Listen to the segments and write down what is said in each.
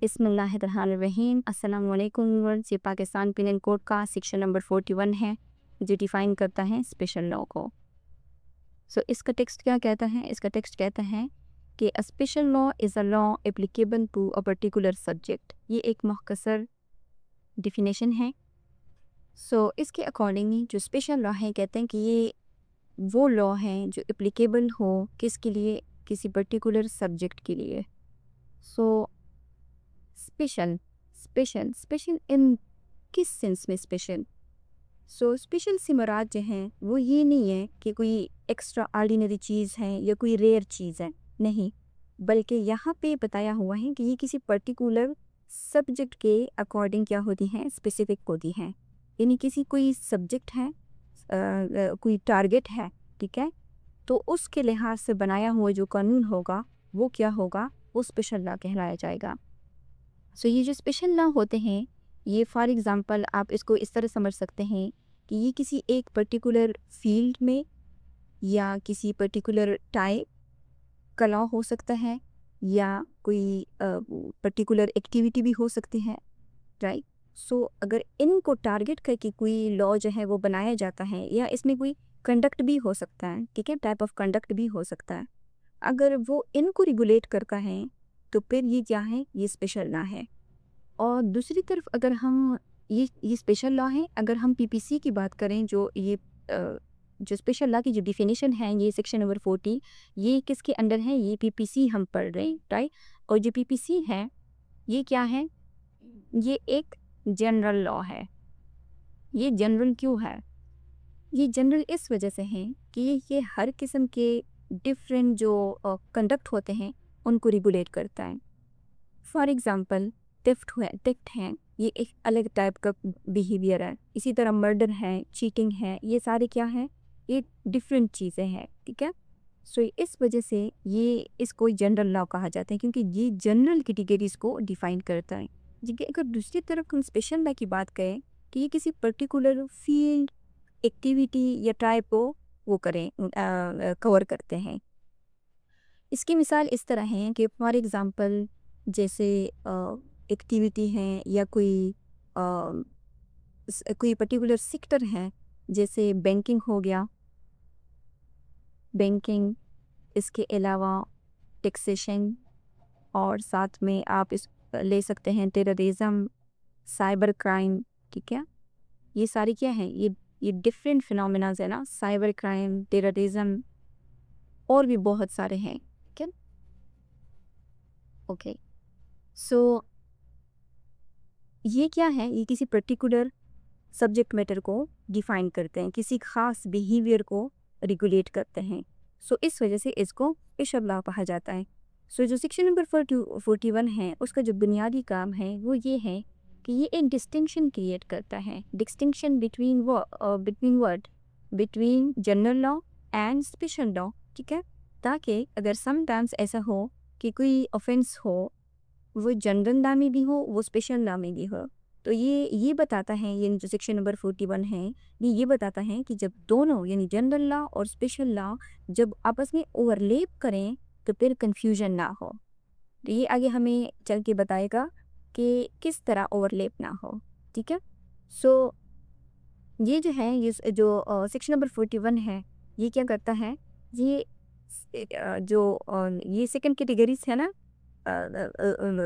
बिस्मिल्लाहिर्रहमानिर्रहीम। अस्सलाम वालेकुम व्यूअर्स। ये पाकिस्तान पिनल कोड का सेक्शन नंबर 41 है जो डिफ़ाइन करता है स्पेशल लॉ को। इसका टेक्स्ट क्या कहता है? इसका टेक्स्ट कहता है कि a special law is a law applicable to a particular subject. ये एक मुख्तसर डिफिनेशन है। इसके अकॉर्डिंग जो स्पेशल लॉ है कहते हैं कि ये वो लॉ है जो एप्लीकेबल हो किसके लिए? किसी पर्टिकुलर सब्जेक्ट के लिए। So special special special in किस सेंस में स्पेशल? स्पेशल से मुराद जो हैं वो ये नहीं है कि कोई एक्स्ट्रा ऑर्डिनरी चीज़ है या कोई रेयर चीज़ है, नहीं, बल्कि यहाँ पे बताया हुआ है कि ये किसी पर्टिकुलर सब्जेक्ट के अकॉर्डिंग क्या होती हैं, स्पेसिफिक होती हैं। यानी किसी कोई सब्जेक्ट है, कोई टारगेट है, ठीक है, तो उसके लिहाज से बनाया हुआ जो कानून होगा वो क्या होगा? वो स्पेशल लॉ कहलाया जाएगा। ये जो स्पेशल लॉ होते हैं, ये फॉर एग्ज़ाम्पल आप इसको इस तरह समझ सकते हैं कि ये किसी एक पर्टिकुलर फील्ड में या किसी पर्टिकुलर टाइप का लॉ हो सकता है या कोई पर्टिकुलर एक्टिविटी भी हो सकती है, राइट? अगर इनको टारगेट करके कोई लॉ जो है वो बनाया जाता है या इसमें कोई कंडक्ट भी हो सकता है, ठीक है, टाइप ऑफ कंडक्ट भी हो सकता है। अगर वो इनको रेगुलेट करता है तो फिर ये क्या है? ये स्पेशल लॉ है। और दूसरी तरफ अगर हम ये स्पेशल लॉ है, अगर हम पीपीसी की बात करें जो ये जो स्पेशल लॉ की जो डिफिनेशन है ये सेक्शन नंबर 40, ये किसके अंडर है? ये पीपीसी हम पढ़ रहे हैं, राइट? और जो पीपीसी है ये क्या है? ये एक जनरल लॉ है। ये जनरल क्यों है? ये जनरल इस वजह से है कि ये हर किस्म के डिफरेंट जो कंडक्ट होते हैं उनको रेगुलेट करता है। फॉर एग्ज़ाम्पल टेफ्ट है, ये एक अलग टाइप का बिहेवियर है। इसी तरह मर्डर है, चीटिंग है, ये सारे क्या हैं? ये डिफरेंट चीज़ें हैं, ठीक है? इस वजह से ये इसको जनरल लॉ कहा जाता है क्योंकि ये जनरल कैटेगरीज़ को डिफ़ाइन करता है। ठीक है, अगर दूसरी तरफ हम स्पेशल लॉ की बात करें कि ये किसी पर्टिकुलर फील्ड, एक्टिविटी या टाइप को वो कवर करते हैं। इसकी मिसाल इस तरह है कि फॉर एग्ज़ाम्पल जैसे एक्टिविटी है या अ, कोई पर्टिकुलर सेक्टर है, जैसे बैंकिंग हो गया, बैंकिंग, इसके अलावा टैक्सेशन, और साथ में आप इस ले सकते हैं टेररिज्म, साइबर क्राइम, ठीक है? ये सारी क्या हैं? ये डिफरेंट फिनोमेनाज है ना, साइबर क्राइम, टेररिज्म, और भी बहुत सारे हैं, ठीक है? ओके। सो ये क्या है? ये किसी पर्टिकुलर सब्जेक्ट मैटर को डिफाइन करते हैं, किसी खास बिहेवियर को रेगुलेट करते हैं। इस वजह से इसको स्पेशल लॉ कहा जाता है। जो सेक्शन नंबर 41 है उसका जो बुनियादी काम है वो ये है कि ये एक डिस्टिंक्शन क्रिएट करता है, distinction between word, between general law and special law, ठीक है, ताकि अगर समटाइम्स ऐसा हो कि कोई ऑफेंस हो, वो जनरल लॉ में भी हो, वो स्पेशल लॉ में भी हो, तो ये बताता है, ये जो सेक्शन नंबर 41 है, ये बताता है कि जब दोनों यानी जनरल लॉ और स्पेशल लॉ जब आपस में ओवरलैप करें तो फिर कन्फ्यूजन ना हो। तो ये आगे हमें चल के बताएगा कि किस तरह ओवरलैप ना हो, ठीक है? सो ये जो है जो सेक्शन नंबर 41 है, ये क्या करता है? ये ये सेकंड कैटेगरीज है ना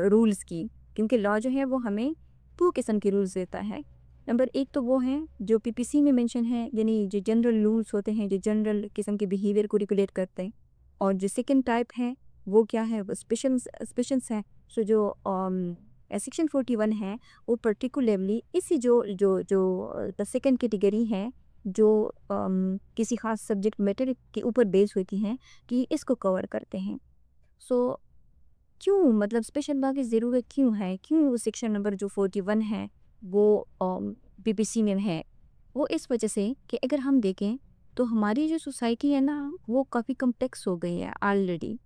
रूल्स की, क्योंकि लॉ जो है वो हमें 2 किस्म के रूल्स देता है। नंबर 1 तो वो हैं जो पीपीसी में मेंशन है, यानी जो जनरल रूल्स होते हैं जो जनरल किस्म के बिहेवियर को रेगुलेट करते हैं, और जो सेकंड टाइप है वो क्या है? वो स्पेशल्स हैं। जो सेक्शन 41 है वो पर्टिकुलरली इसी जो जो जो द सेकंड कैटेगरी है जो किसी खास सब्जेक्ट मैटर के ऊपर बेस होती हैं कि इसको कवर करते हैं। सो क्यों, मतलब स्पेशल लॉ की ज़रूरत क्यों है? क्यों वो सेक्शन नंबर जो 41 है वो पीपीसी में है? वो इस वजह से कि अगर हम देखें तो हमारी जो सोसाइटी है ना वो काफ़ी कॉम्प्लेक्स हो गई है ऑलरेडी,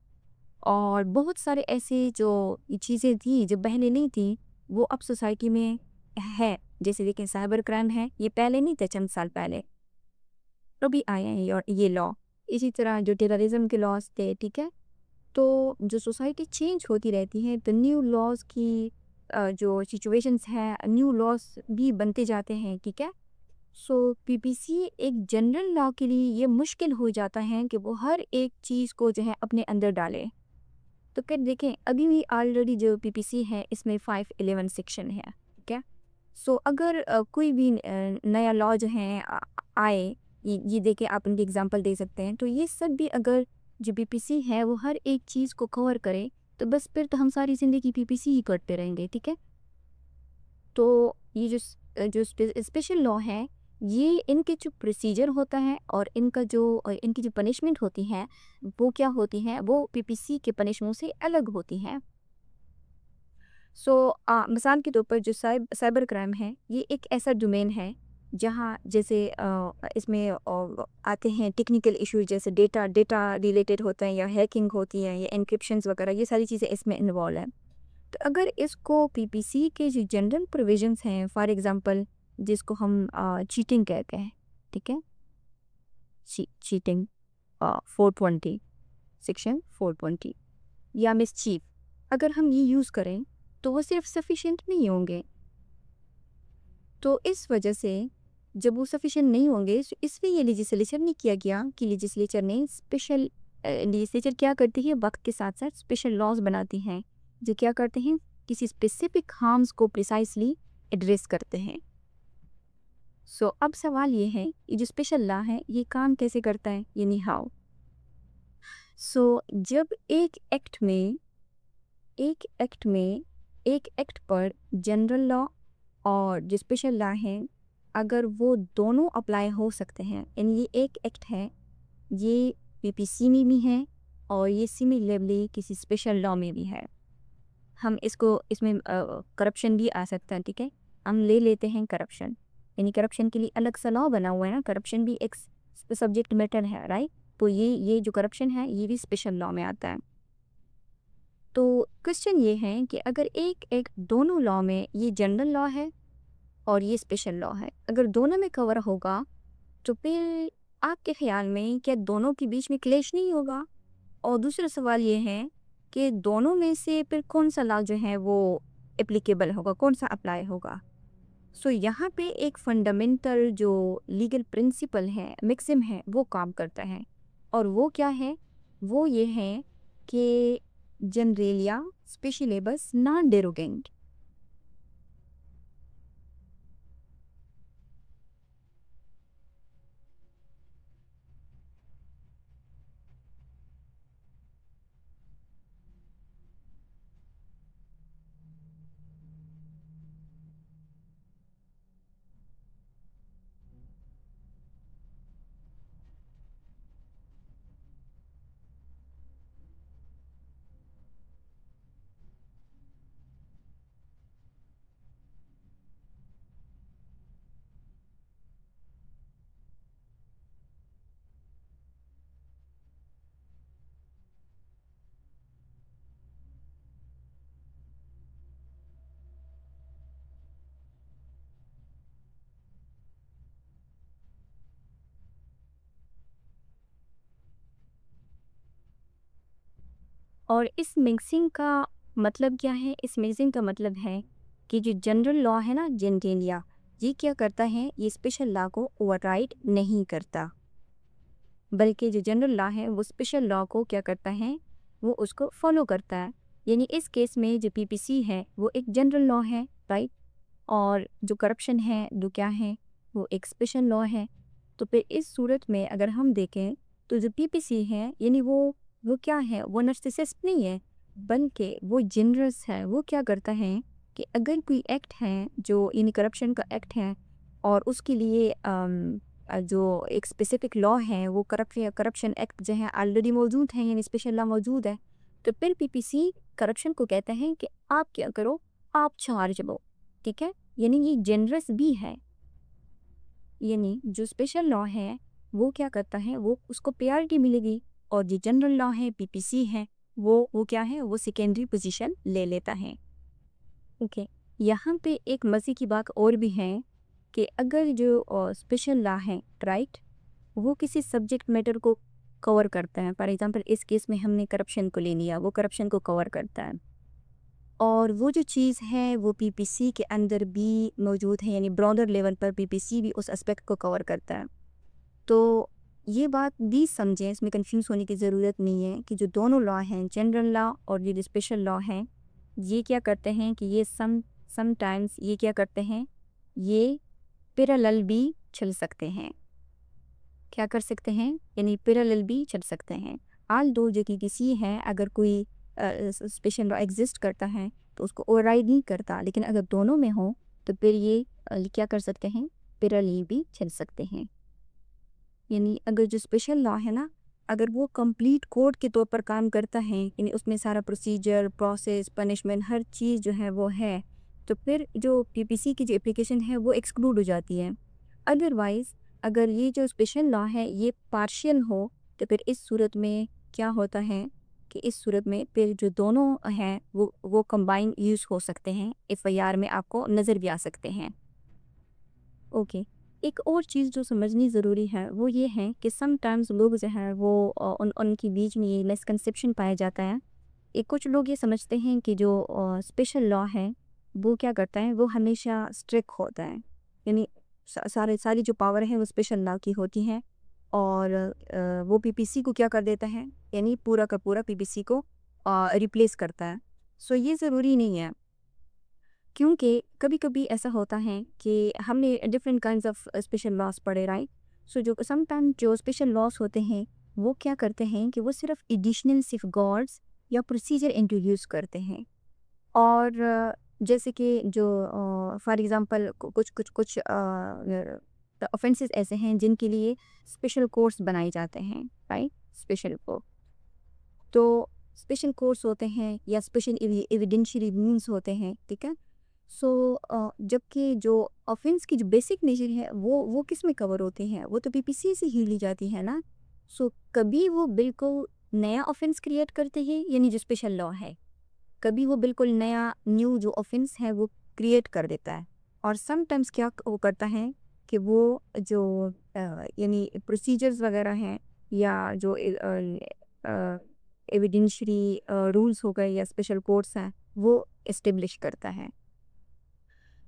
और बहुत सारे ऐसे जो ये चीज़ें थी जो पहले नहीं थी वो अब सोसाइटी में है। जैसे देखें साइबर क्राइम है, ये पहले नहीं था, चंद साल पहले, तो भी आए हैं ये लॉ। इसी तरह जो टेररिज्म के लॉज थे, ठीक है, तो जो सोसाइटी चेंज होती रहती है तो न्यू लॉज की जो सिचुएशंस हैं, न्यू लॉज भी बनते जाते हैं, ठीक है। सो पीपीसी एक जनरल लॉ के लिए ये मुश्किल हो जाता है कि वो हर एक चीज़ को जो है अपने अंदर डाले। तो फिर देखें, अभी भी ऑलरेडी जो पीपीसी है इसमें 511 सेक्शन है, ठीक है। सो अगर कोई भी नया लॉ जो है आए, ये देखे, आप उनकी एग्जांपल दे सकते हैं, तो ये सब भी अगर जो पीपीसी है वो हर एक चीज़ को कवर करे तो बस फिर तो हम सारी ज़िंदगी पीपीसी ही करते रहेंगे, ठीक है। तो ये जो स्पेशल लॉ है, ये इनके जो प्रोसीजर होता है और इनकी जो पनिशमेंट होती है वो क्या होती है, वो पीपीसी के पनिशमेंट से अलग होती है। सो मिसाल के तौर पर जो साइबर क्राइम है, ये एक ऐसा डोमेन है जहाँ जैसे इसमें आते हैं टेक्निकल इश्यूज, जैसे डेटा रिलेटेड होते हैं या हैकिंग होती है या एन्क्रिप्शंस वगैरह, ये सारी चीज़ें इसमें इन्वॉल्व है। तो अगर इसको पीपीसी के जो जनरल प्रोविजंस हैं, फॉर एग्जांपल जिसको हम चीटिंग कहते हैं, ठीक है, चीटिंग 420 सेक्शन 420 या मिसचीफ, अगर हम ये यूज़ करें तो वो सिर्फ सफिशिएंट नहीं होंगे। तो इस वजह से जब वो सफिशिएंट नहीं होंगे, तो इसलिए ये लेजिस्लेचर नहीं किया गया कि लेजिस्लेचर क्या करती है, वक्त के साथ साथ स्पेशल लॉज बनाती हैं जो क्या करते हैं, किसी स्पेसिफिक हार्म्स को प्रिसाइसली एड्रेस करते हैं। सो अब सवाल ये है, ये जो स्पेशल लॉ है ये काम कैसे करता है, यानी हाउ। सो जब एक एक्ट पर जनरल लॉ और जो स्पेशल लॉ है, अगर वो दोनों अप्लाई हो सकते हैं, यानी ये एक एक्ट है, ये पीपीसी में भी है और ये सिमिलरली किसी स्पेशल लॉ में भी है। हम इसमें करप्शन भी आ सकता है, ठीक है। हम ले लेते हैं करप्शन, यानी करप्शन के लिए अलग सा लॉ बना हुआ है ना, करप्शन भी एक सब्जेक्ट मैटर है, राइट। तो ये जो करप्शन है ये भी स्पेशल लॉ में आता है। तो क्वेश्चन ये है कि अगर एक दोनों लॉ में, ये जनरल लॉ है और ये स्पेशल लॉ है, अगर दोनों में कवर होगा तो फिर आपके ख्याल में क्या दोनों के बीच में क्लेश नहीं होगा। और दूसरा सवाल ये है कि दोनों में से फिर कौन सा लॉ जो है वो एप्लीकेबल होगा, कौन सा अप्लाई होगा। सो यहाँ पे एक फंडामेंटल जो लीगल प्रिंसिपल है, मैक्सिम है, वो काम करता है। और वो क्या है, वो ये है कि जनरेलिया स्पेशलेबस नॉन डेरोगेंट। और इस मिक्सिंग का मतलब क्या है, इस मिक्सिंग का मतलब है कि जो जनरल लॉ है ना, जेंटेलिया, ये क्या करता है, ये स्पेशल लॉ को ओवरराइड नहीं करता, बल्कि जो जनरल लॉ है वो स्पेशल लॉ को क्या करता है, वो उसको फॉलो करता है। यानी इस केस में जो पीपीसी है वो एक जनरल लॉ है, राइट। और जो करप्शन है वो क्या है, वो एक स्पेशल लॉ है। तो फिर इस सूरत में अगर हम देखें तो जो पीपीसी है, यानी वो क्या है, वो नार्सिसिस्ट नहीं है, बल्कि वो जेनरस है। वो क्या करता है कि अगर कोई एक्ट है जो यानी करप्शन का एक्ट है और उसके लिए जो एक स्पेसिफिक लॉ है, वो करप्शन एक्ट जो है ऑलरेडी मौजूद है, यानी स्पेशल लॉ मौजूद है, तो फिर पीपीसी करप्शन को कहता है कि आप क्या करो, आप चार्ज लो, ठीक है। यानी ये जेनरस भी है। यानी जो स्पेशल लॉ है वो क्या करता है, वो उसको प्रायोरिटी मिलेगी, और जो जनरल लॉ है, पीपीसी है, वो क्या है, वो सेकेंडरी पोजीशन ले लेता है। ओके, यहाँ पे एक मज़े की बात और भी है कि अगर जो स्पेशल लॉ है, राइट, वो किसी सब्जेक्ट मैटर को कवर करता है। फॉर एग्जांपल इस केस में हमने करप्शन को ले लिया, वो करप्शन को कवर करता है। और वो जो चीज़ है वो पीपीसी के अंदर भी मौजूद है, यानी ब्रॉडर लेवल पर पीपीसी भी उस एस्पेक्ट को कवर करता है। तो ये बात भी समझें, इसमें कंफ्यूज होने की ज़रूरत नहीं है कि जो दोनों लॉ हैं, जनरल लॉ और ये जो स्पेशल लॉ हैं, ये क्या करते हैं कि ये समटाइम्स ये क्या करते हैं, ये पैरेलल भी चल सकते हैं। क्या कर सकते हैं, यानी पैरेलल भी चल सकते हैं। आल दो जो कि किसी है, अगर कोई स्पेशल लॉ एग्जिस्ट करता है तो उसको ओवरराइड नहीं करता, लेकिन अगर दोनों में हो तो फिर ये क्या कर सकते हैं, पैरेलल भी चल सकते हैं। यानी अगर जो स्पेशल लॉ है ना, अगर वो कंप्लीट कोड के तौर पर काम करता है, यानी उसमें सारा प्रोसीजर, प्रोसेस, पनिशमेंट, हर चीज़ जो है वो है, तो फिर जो पीपीसी की जो एप्लीकेशन है वो एक्सक्लूड हो जाती है। अदरवाइज़ अगर ये जो स्पेशल लॉ है ये पार्शियल हो, तो फिर इस सूरत में क्या होता है कि इस सूरत में फिर जो दोनों हैं वो कंबाइन यूज़ हो सकते हैं, एफआईआर में आपको नज़र भी आ सकते हैं। ओके, एक और चीज़ जो समझनी ज़रूरी है वो ये है कि समटाइम्स लोग जो है वो उनके बीच में ये मिसकंसेप्शन पाया जाता है। कुछ लोग ये समझते हैं कि जो स्पेशल लॉ है वो क्या करता है, वो हमेशा स्ट्रिक्ट होता है, यानी सारी जो पावर है वो स्पेशल लॉ की होती है, और वो पीपीसी को क्या कर देता है, यानी पूरा का पूरा पीपीसी को रिप्लेस करता है। सो ये ज़रूरी नहीं है, क्योंकि कभी कभी ऐसा होता है कि हमने different kinds of special loss पढ़े, राइट। सो जो समटाइम जो स्पेशल लॉस होते हैं वो क्या करते हैं कि वो सिर्फ एडिशनल सेफगार्ड्स या प्रोसीजर इंट्रोड्यूस करते हैं। और जैसे कि जो फॉर एग्जांपल कुछ कुछ कुछ ऑफेंसेस ऐसे हैं जिनके लिए स्पेशल कोर्स बनाए जाते हैं, राइट। स्पेशल को तो स्पेशल कोर्स होते हैं या स्पेशल एविडेंशियरी मीन्स होते हैं, ठीक है। सो जबकि जो ऑफेंस की जो बेसिक नेचर है वो किस में कवर होते हैं, वो तो पीपीसी से ही ली जाती है ना। सो कभी वो बिल्कुल नया ऑफेंस क्रिएट करते हैं, यानी जो स्पेशल लॉ है, कभी वो बिल्कुल नया न्यू जो ऑफेंस है वो क्रिएट कर देता है। और समटाइम्स क्या वो करता है कि वो जो यानी प्रोसीजर्स वगैरह हैं या जो एविडेंशरी रूल्स हो गए या स्पेशल कोर्ट्स हैं वो इस्टेब्लिश करता है।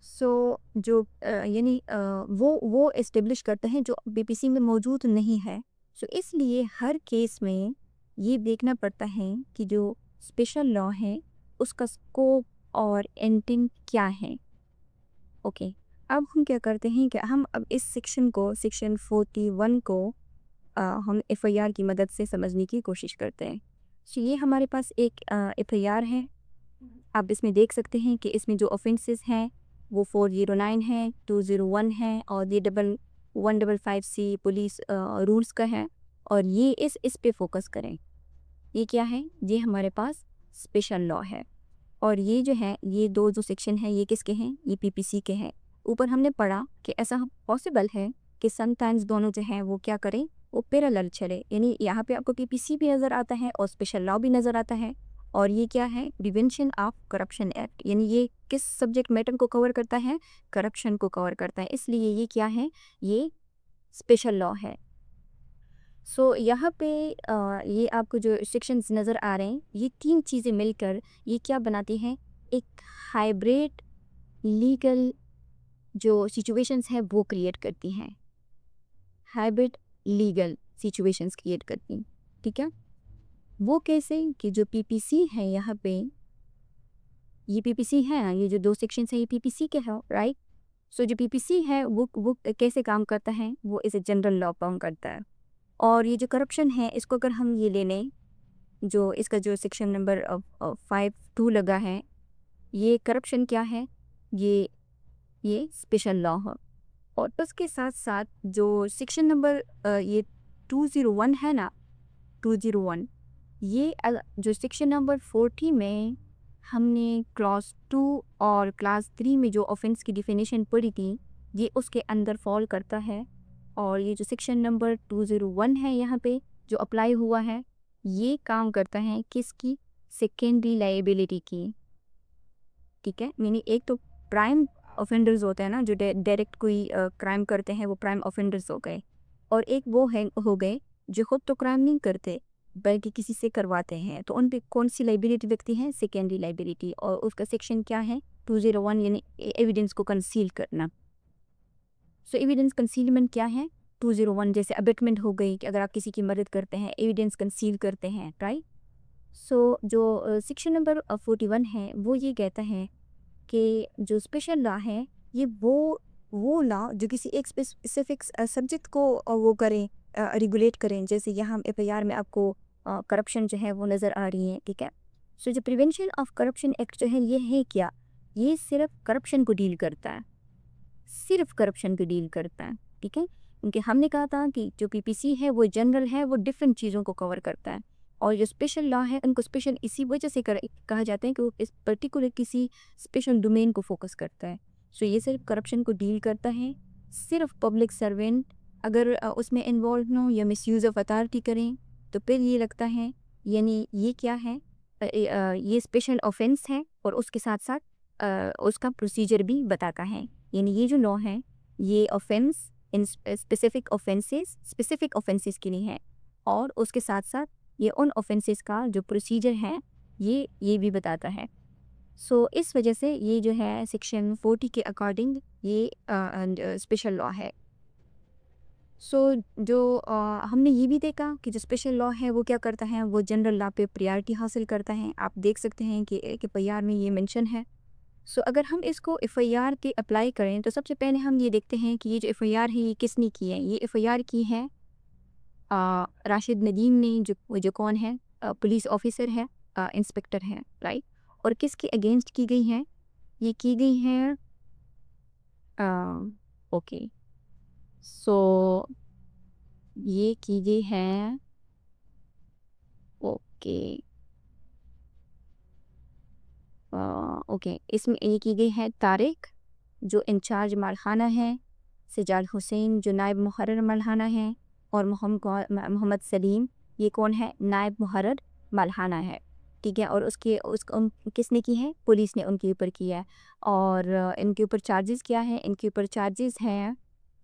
सो जो यानी वो इस्टेब्लिश करते हैं जो बीपीसी में मौजूद नहीं है। सो इसलिए हर केस में ये देखना पड़ता है कि जो स्पेशल लॉ है उसका स्कोप और इंटेंट क्या है। ओके, अब हम क्या करते हैं कि हम अब इस सेक्शन को, सेक्शन 41 को हम एफआईआर की मदद से समझने की कोशिश करते हैं। सो ये हमारे पास एक एफआईआर है। आप इसमें देख सकते हैं कि इसमें जो ऑफेंसेस हैं वो 409 है, 201 है और ये 155C पुलिस रूल्स का है। और ये इस पे फोकस करें, ये क्या है, ये हमारे पास स्पेशल लॉ है। और ये जो है, ये दो जो सेक्शन है ये किसके हैं, ये पीपीसी के हैं। ऊपर हमने पढ़ा कि ऐसा पॉसिबल है कि समटाइम्स दोनों जो हैं वो क्या करें, वो पैरेलल चले, यानी यहाँ पे आपको पीपीसी भी नज़र आता है और स्पेशल लॉ भी नज़र आता है। और ये क्या है, प्रिवेंशन ऑफ करप्शन एक्ट, यानी ये किस सब्जेक्ट मैटर को कवर करता है, करप्शन को कवर करता है, इसलिए ये क्या है, ये स्पेशल लॉ है। सो यहाँ पे ये आपको जो सेक्शंस नज़र आ रहे हैं, ये तीन चीज़ें मिलकर ये क्या बनाती हैं, एक हाइब्रिड लीगल जो सिचुएशंस है वो क्रिएट करती हैं, हाइब्रिड लीगल सिचुएशंस क्रिएट करती हैं, ठीक है। वो कैसे कि जो पीपीसी है यहाँ पे, ये पीपीसी है, ये जो दो सेक्शंस हैं ये पीपीसी के हैं, राइट। सो जो पीपीसी है वो कैसे काम करता है, वो इसे जनरल लॉ काम करता है। और ये जो करप्शन है इसको अगर हम ये ले लें, जो इसका जो सेक्शन नंबर 52 लगा है, ये करप्शन क्या है, ये स्पेशल लॉ है। और उसके साथ साथ जो सेक्शन नंबर ये 201 है ना, 201, ये जो सेक्शन नंबर 40 में हमने क्लास 2 और क्लास 3 में जो ऑफेंस की डिफिनेशन पढ़ी थी, ये उसके अंदर फॉल करता है। और ये जो सेक्शन नंबर 201 है यहाँ पे जो अप्लाई हुआ है, ये काम करता है किसकी, सेकेंडरी लाइबिलिटी की, ठीक है। मीनिंग एक तो प्राइम ऑफेंडर्स होते हैं ना, जो डायरेक्ट कोई क्राइम करते हैं वो प्राइम ऑफेंडर्स हो गए, और एक वो है हो गए जो खुद तो क्राइम नहीं करते बल्कि किसी से करवाते हैं, तो उन पे कौन सी लाइबिलिटी लगती है? Secondary liability. और उसका सेक्शन क्या है? 201, यानी एविडेंस को कंसील करना। सो एविडेंस कंसीलमेंट क्या है? 201 जैसे अबेटमेंट हो गई कि अगर आप किसी की मदद करते हैं, एविडेंस कंसील करते हैं, राइट। सो जो सेक्शन नंबर 41 है वो ये कहता है कि जो स्पेशल लॉ है ये वो लॉ जो किसी एक स्पेसिफिक सब्जेक्ट को वो करें, रेगुलेट करें। जैसे यहाँ एफआईआर में आपको करप्शन जो है वो नज़र आ रही है, ठीक है। सो जो प्रिवेंशन ऑफ करप्शन एक्ट जो है ये है क्या? ये सिर्फ करप्शन को डील करता है, सिर्फ करप्शन को डील करता है, ठीक है। क्योंकि हमने कहा था कि जो पीपीसी है वो जनरल है, वो डिफरेंट चीज़ों को कवर करता है। और जो स्पेशल लॉ है उनको स्पेशल इसी वजह से कहा जाता है कि वो इस पर्टिकुलर किसी स्पेशल डोमेन को फोकस करता है। सो ये सिर्फ करप्शन को डील करता है। सिर्फ पब्लिक सर्वेंट अगर उसमें इन्वॉल्व ना हो या मिसयूज़ ऑफ अथॉरिटी करें तो फिर ये लगता है, यानी ये क्या है, ये स्पेशल ऑफेंस है और उसके साथ साथ उसका प्रोसीजर भी बताता है। यानी ये जो लॉ है ये ऑफेंस इन स्पेसिफिक ऑफेंसेस के लिए है, और उसके साथ साथ ये उन ऑफेंसेस का जो प्रोसीजर है ये भी बताता है। सो इस वजह से ये जो है सेक्शन 40 के अकॉर्डिंग ये स्पेशल लॉ है। सो जो हमने ये भी देखा कि जो स्पेशल लॉ है वो क्या करता है, वो जनरल लॉ पे प्रायोरिटी हासिल करता है। आप देख सकते हैं कि एक एफआईआर में ये मेंशन है। सो अगर हम इसको एफआईआर के अप्लाई करें तो सबसे पहले हम ये देखते हैं कि ये जो एफआईआर है ये किसने की है। ये एफआईआर की है राशिद नदीम ने, जो वो जो कौन है, पुलिस ऑफिसर है, इंस्पेक्टर है, राइट। और किसके अगेंस्ट की गई है? ये की गई है ओके, सो ये की गई है ओके ओके, इसमें ये की गई है तारिक जो इंचार्ज मलहाना है, सिजाल हुसैन जो नायब मुहर्रर मलहाना है, और मोहम्मद सलीम ये कौन है? नायब मुहर्रर मलहाना है, ठीक है। और किसने की है? पुलिस ने उनके ऊपर किया है। और इनके ऊपर चार्जेस क्या है? इनके ऊपर चार्जेस हैं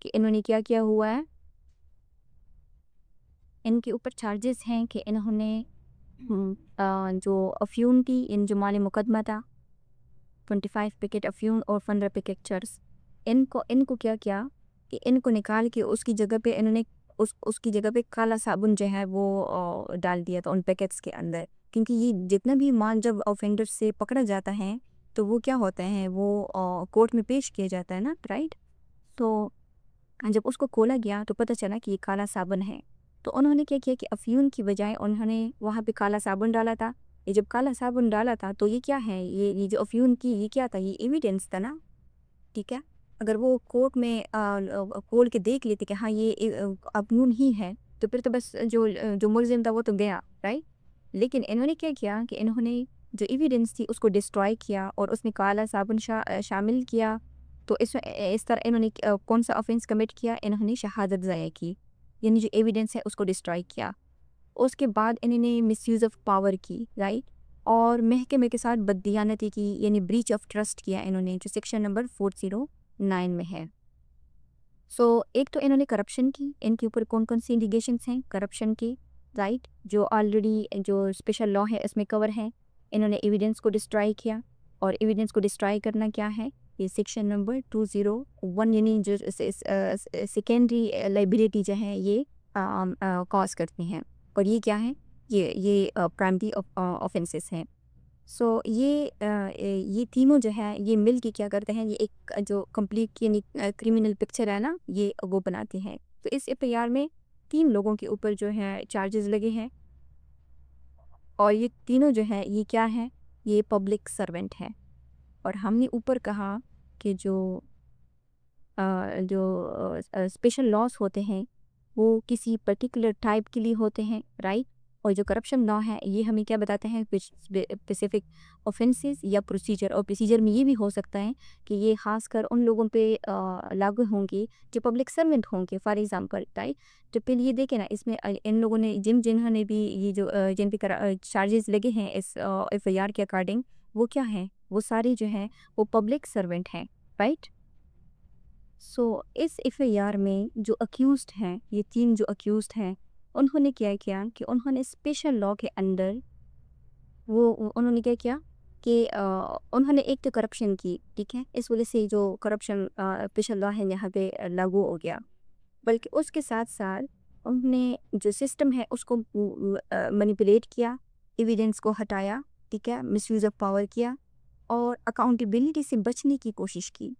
कि इन्होंने क्या किया हुआ है, इनके ऊपर चार्जेस हैं कि इन्होंने जो अफ्यूम थी, इन जो माली मुकदमा था 25 पैकेट अफ्यूम और 15 पैकेट चर्स, इनको इनको क्या किया कि इनको निकाल के उसकी जगह पे इन्होंने उसकी जगह पे काला साबुन जो है वो डाल दिया था उन पैकेट्स के अंदर। क्योंकि ये जितना भी माल जब ऑफेंडर से पकड़ा जाता है तो वो क्या होता है, वो कोर्ट में पेश किया जाता है ना, राइट। तो जब उसको खोला गया तो पता चला कि ये काला साबुन है। तो उन्होंने क्या किया कि अफ्यूम की बजाय उन्होंने वहाँ पे काला साबुन डाला था। ये जब काला साबुन डाला था तो ये क्या है, ये जो अफ्यूम की ये क्या था, ये एविडेंस था ना, ठीक है। अगर वो कोर्ट में खोल के देख लेते कि हाँ ये अफ्यूम ही है तो फिर तो बस जो मुलजिम था वो तो गया, राइट। लेकिन इन्होंने क्या किया कि इन्होंने जो एविडेंस थी उसको डिस्ट्रॉय किया और उसमें काला साबुन शामिल किया। तो इस तरह इन्होंने कौन सा ऑफेंस कमिट किया? इन्होंने शहादत ज़ाया की, यानी जो एविडेंस है उसको डिस्ट्रॉय किया। उसके बाद इन्होंने मिसयूज़ ऑफ पावर की, राइट। और महकमे के साथ बददियानती की, यानी ब्रीच ऑफ ट्रस्ट किया इन्होंने, जो सेक्शन नंबर 409 में है। सो एक तो इन्होंने करप्शन की, इनके ऊपर कौन कौन सी इंडिगेशंस हैं करप्शन की, राइट, जो ऑलरेडी जो स्पेशल लॉ है इसमें कवर है। इन्होंने एविडेंस को डिस्ट्रॉय किया, और एविडेंस को डिस्ट्रॉय करना क्या है, ये सेक्शन नंबर 201, यानी जो सेकेंडरी लाइबिलिटी जो है ये कॉज करती हैं। और ये क्या है, ये प्राइमरी ऑफेंसेस हैं। सो ये तीनों जो है ये मिल के क्या करते हैं, ये एक जो कंप्लीट यानी क्रिमिनल पिक्चर है ना, ये वो बनाते हैं। तो इस एफआईआर में 3 लोगों के ऊपर जो है चार्जेस लगे हैं, और ये तीनों जो है ये क्या है, ये पब्लिक सर्वेंट है। और हमने ऊपर कहा कि जो स्पेशल लॉस होते हैं वो किसी पर्टिकुलर टाइप के लिए होते हैं, राइट। और जो करप्शन लॉ है ये हमें क्या बताते हैं, स्पेसिफिक ऑफेंसेस या प्रोसीजर। और प्रोसीजर में ये भी हो सकता है कि ये खासकर उन लोगों पे लागू होंगे जो पब्लिक सर्वेंट होंगे, फॉर एग्जांपल, राइट। तो फिर ये देखें ना, इसमें इन लोगों ने जिन्होंने भी ये जो जिन पे चार्जेस लगे हैं इस एफआईआर के अकॉर्डिंग, वो क्या हैं, वो सारे जो हैं वो पब्लिक सर्वेंट हैं, राइट। सो इस एफआईआर में जो अक्यूज्ड हैं, ये 3 जो अक्यूज्ड हैं, उन्होंने क्या किया कि उन्होंने स्पेशल लॉ के अंदर उन्होंने क्या किया कि उन्होंने एक तो करप्शन की, ठीक है, इस वजह से जो करप्शन स्पेशल लॉ है यहाँ पे लागू हो गया। बल्कि उसके साथ साथ उन्होंने जो सिस्टम है उसको मैनिपुलेट किया, एविडेंस को हटाया, ठीक है, मिसयूज़ ऑफ पावर किया और अकाउंटेबिलिटी से बचने की कोशिश की।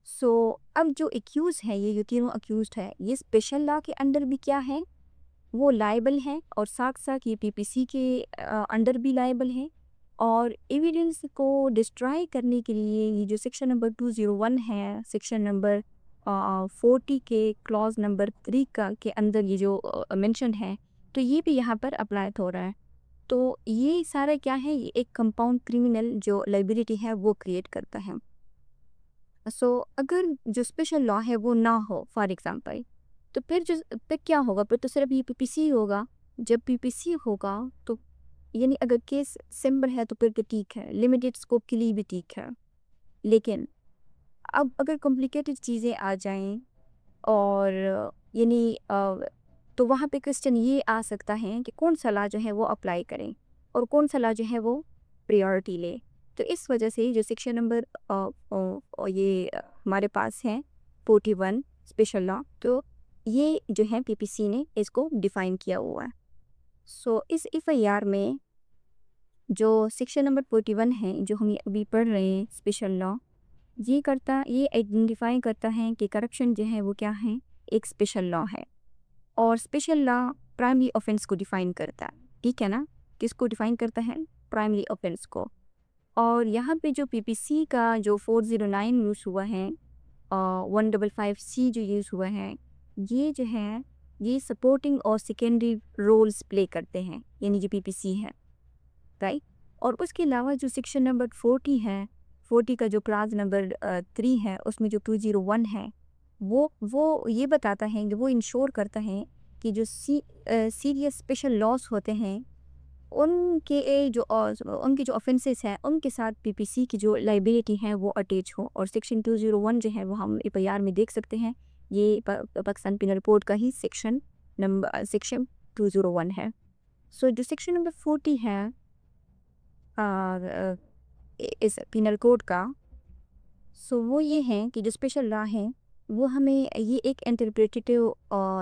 सो अब जो एक्यूज़ है, ये जो तीनों अक्यूज़्ड है, ये स्पेशल लॉ के अंडर भी क्या है, वो लायबल हैं और साथ साथ ये पीपीसी के अंडर भी लायबल हैं। और एविडेंस को डिस्ट्रॉय करने के लिए ये जो सेक्शन नंबर 201 है, सेक्शन नंबर 40 के क्लॉज नंबर 3 का के अंदर ये जो मेंशन है, तो ये भी यहाँ पर अप्लाई हो रहा है। तो ये सारा क्या है, ये एक कंपाउंड क्रिमिनल जो लाइबिलिटी है वो क्रिएट करता है। सो अगर जो स्पेशल लॉ है वो ना हो फॉर एग्जांपल, तो फिर क्या होगा, फिर तो सिर्फ ये पीपीसी होगा। जब पीपीसी होगा तो यानी अगर केस सिंपल है तो फिर तो ठीक है, लिमिटेड स्कोप के लिए भी ठीक है। लेकिन अब अगर कॉम्प्लिकेटेड चीज़ें आ जाएं और यानी तो वहाँ पे क्वेश्चन ये आ सकता है कि कौन सा लॉ जो है वो अप्लाई करें और कौन सा लॉ जो है वो प्रायोरिटी ले। तो इस वजह से जो सेक्शन नंबर हमारे पास है 41 स्पेशल लॉ, तो ये जो है पीपीसी ने इसको डिफ़ाइन किया हुआ है। सो इस एफआईआर में जो सेक्शन नंबर 41 है जो हम अभी पढ़ रहे हैं स्पेशल लॉ, ये आइडेंटिफाई करता है कि करप्शन जो है वो क्या है, एक स्पेशल लॉ है। और स्पेशल लॉ प्राइमरी ऑफेंस को डिफ़ाइन करता है, ठीक है ना। किसको डिफ़ाइन करता है, प्राइमरी ऑफेंस को। और यहाँ पे जो पीपीसी का जो 409 यूज़ हुआ है, 155C जो यूज़ हुआ है, ये जो है ये सपोर्टिंग और सेकेंडरी रोल्स प्ले करते हैं, यानी जो पीपीसी है, राइट। और उसके अलावा जो सेक्शन नंबर 40 है, 40 का जो क्लास नंबर 3 है, उसमें जो 201 है, वो ये बताता है कि वो इंश्योर करता है कि जो सीरियस स्पेशल लॉस होते हैं उनके जो ऑफेंसेस हैं उनके साथ पीपीसी की जो लाइबिलिटी है वो अटैच हो। और सेक्शन 201 जो है वो हम एफआईआर में देख सकते हैं, ये पाकिस्तान पिनल कोड का ही सेक्शन 201 है। सो जो सेक्शन नंबर 40 है इस पिनल कोड का, सो वो ये है कि जो स्पेशल लॉ है वो हमें ये एक इंटरप्रेटेटिव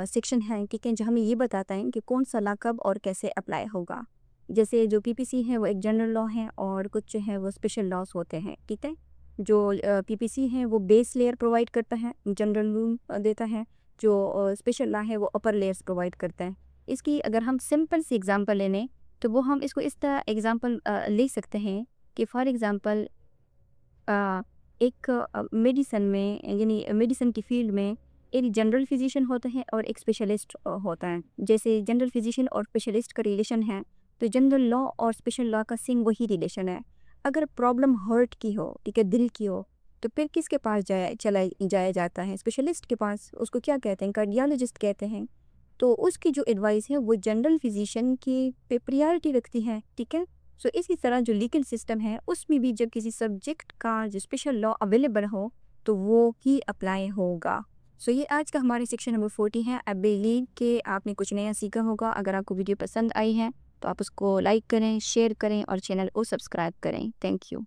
सेक्शन है, ठीक है, जो हमें ये बताता है कि कौन सा लॉ कब और कैसे अप्लाई होगा। जैसे जो पीपीसी है वो एक जनरल लॉ है और कुछ जो है वो स्पेशल लॉस होते हैं, ठीक है। जो पीपीसी है वो बेस लेयर प्रोवाइड करता है, जनरल रूल देता है। जो स्पेशल लॉ है वो अपर लेयर्स प्रोवाइड करता है। इसकी अगर हम सिंपल सी एग्जांपल ले लें तो वो हम इसको इस तरह एग्जांपल ले सकते हैं कि फॉर एग्जांपल एक मेडिसन में, यानी मेडिसन की फील्ड में एक जनरल फिजिशियन होता है और एक स्पेशलिस्ट होता है। जैसे जनरल फिजिशियन और स्पेशलिस्ट का रिलेशन है, तो जनरल लॉ और स्पेशल लॉ का सेम वही रिलेशन है। अगर प्रॉब्लम हार्ट की हो, ठीक है, दिल की हो, तो फिर किसके पास जाया जाता है, स्पेशलिस्ट के पास। उसको क्या कहते हैं, कार्डियोलॉजिस्ट कहते हैं। तो उसकी जो एडवाइस है वो जनरल फिजिशियन की पे प्रायोरिटी रखती है, ठीक है। सो इसी तरह जो लीगल सिस्टम है उसमें भी जब किसी सब्जेक्ट का जो स्पेशल लॉ अवेलेबल हो तो वो ही अप्लाई होगा। सो ये आज का हमारे सेक्शन नंबर 40 है। आई बिलीव कि आपने कुछ नया सीखा होगा। अगर आपको वीडियो पसंद आई है तो आप उसको लाइक करें, शेयर करें और चैनल को सब्सक्राइब करें। Thank you.